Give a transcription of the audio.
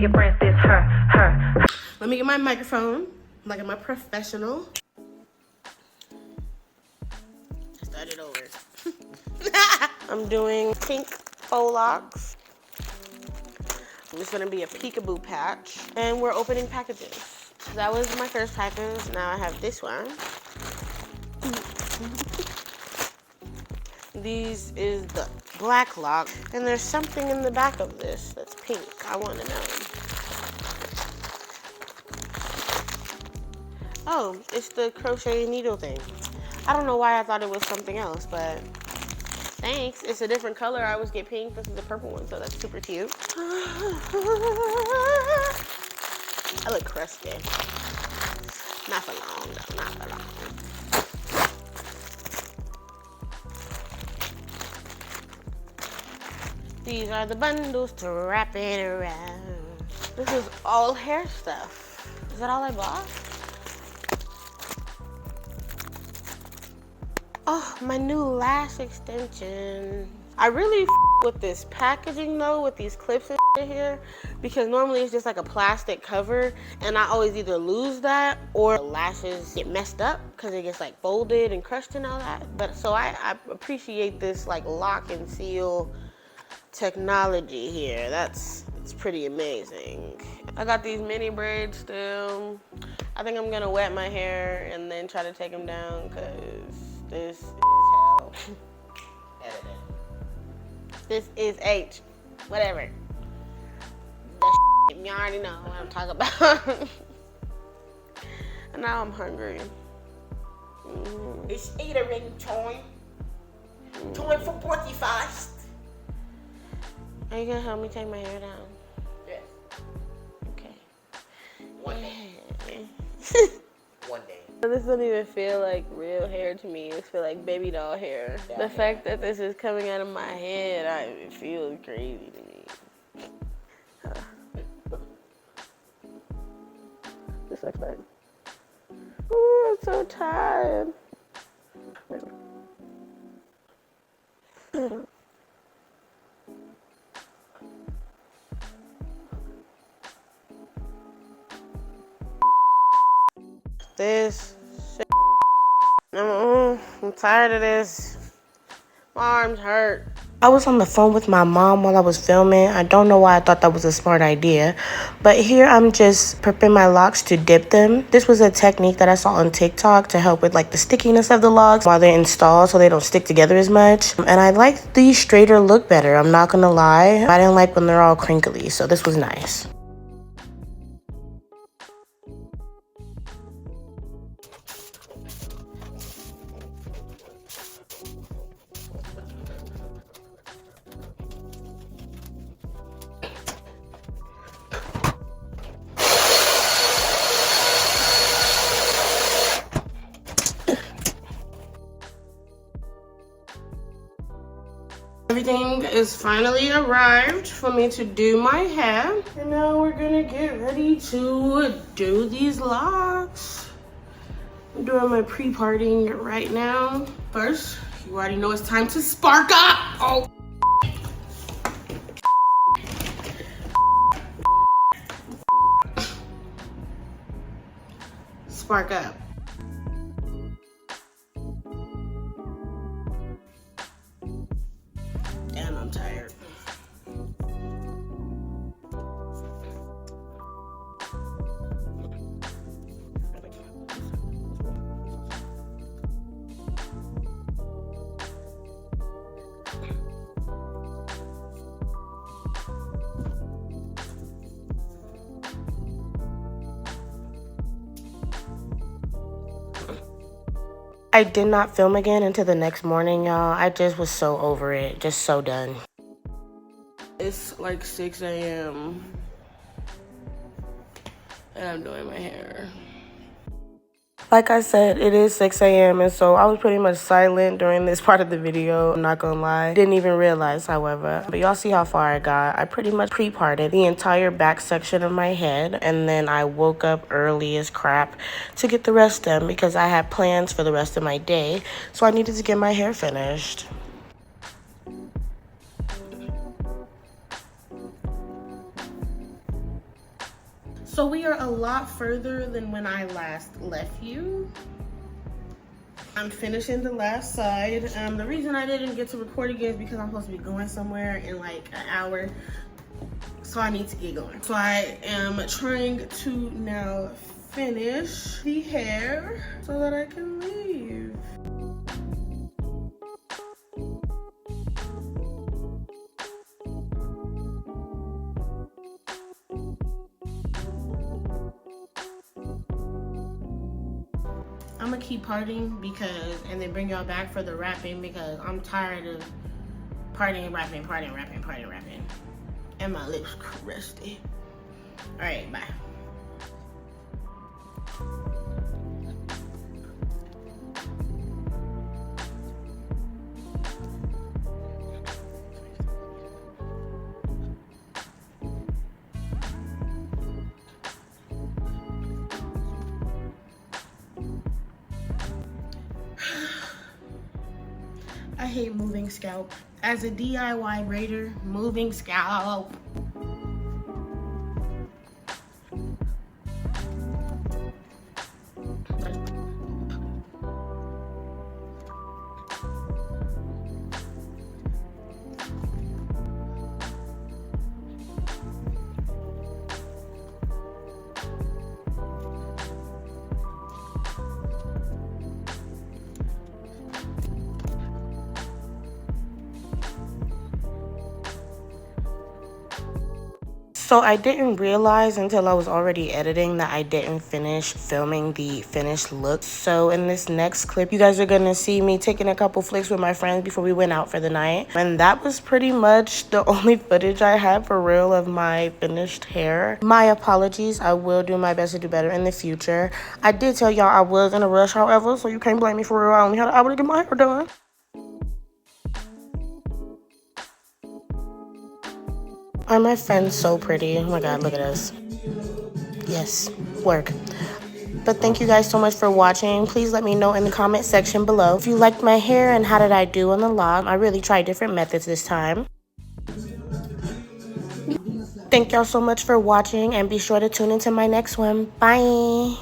your friends this her. Let me get my microphone. Like I'm a professional. Start it over. I'm doing pink faux locks. It's gonna be a peekaboo patch. And we're opening packages. That was my first package. Now I have this one. These is the black lock. And there's something in the back of this that's pink. I wanna know. Oh, it's the crochet needle thing. I don't know why I thought it was something else, but thanks. It's a different color. I always get pink. This is a purple one, so that's super cute. I look crusty. Not for long, though. Not for long. These are the bundles to wrap it around. This is all hair stuff. Is that all I bought? Oh, my new lash extension. I really with this packaging though, with these clips and here, because normally it's just like a plastic cover, and I always either lose that or the lashes get messed up because it gets like folded and crushed and all that. But so I appreciate this like lock and seal technology here. It's pretty amazing. I got these mini braids still. I think I'm gonna wet my hair and then try to take them down because this is hell. This is H. Whatever. You already know what I'm talking about. And now I'm hungry. It's eating time. Time for breakfast. Are you gonna help me take my hair down? Yes. Okay. One day. One day. This doesn't even feel like real hair to me. It feels like baby doll hair. The fact that this is coming out of my head, it feels crazy to me. This looks like. Ooh, I'm so tired. This shit. I'm tired of this. My arms hurt. I was on the phone with my mom while I was filming. I don't know why I thought that was a smart idea. But here I'm just prepping my locks to dip them. This was a technique that I saw on TikTok to help with like the stickiness of the locks while they're installed so they don't stick together as much. And I like the straighter look better. I'm not gonna lie. I didn't like when they're all crinkly, so this was nice. Everything is finally arrived for me to do my hair. And now we're gonna get ready to do these locks. I'm doing my pre-parting right now. First, you already know it's time to spark up. Oh. Spark up. Damn, I'm tired. I did not film again until the next morning, y'all. I just was so over it. Just so done. It's like 6 a.m. and I'm doing my hair. Like I said, it is 6 a.m. and so I was pretty much silent during this part of the video. I'm not gonna lie. Didn't even realize, however. But y'all see how far I got. I pretty much pre-parted the entire back section of my head. And then I woke up early as crap to get the rest done because I had plans for the rest of my day. So I needed to get my hair finished. So we are a lot further than when I last left you. I'm finishing the last side. The reason I didn't get to record again is because I'm supposed to be going somewhere in like an hour. So I need to get going. So I am trying to now finish the hair so that I can leave. I'm gonna keep partying and then bring y'all back for the rapping because I'm tired of partying, rapping. And my lips crusty. All right, bye. I hate moving scalp. As a DIY braider, moving scalp. So I didn't realize until I was already editing that I didn't finish filming the finished look. So in this next clip, you guys are gonna see me taking a couple flicks with my friends before we went out for the night. And that was pretty much the only footage I had for real of my finished hair. My apologies. I will do my best to do better in the future. I did tell y'all I was in a rush, however, so you can't blame me for real. I only had an hour to get my hair done. Are my friends so pretty? Oh my god, look at us. Yes, work. But thank you guys so much for watching. Please let me know in the comment section below if you liked my hair and how did I do on the log. I really tried different methods this time. Thank y'all so much for watching and be sure to tune into my next one. Bye.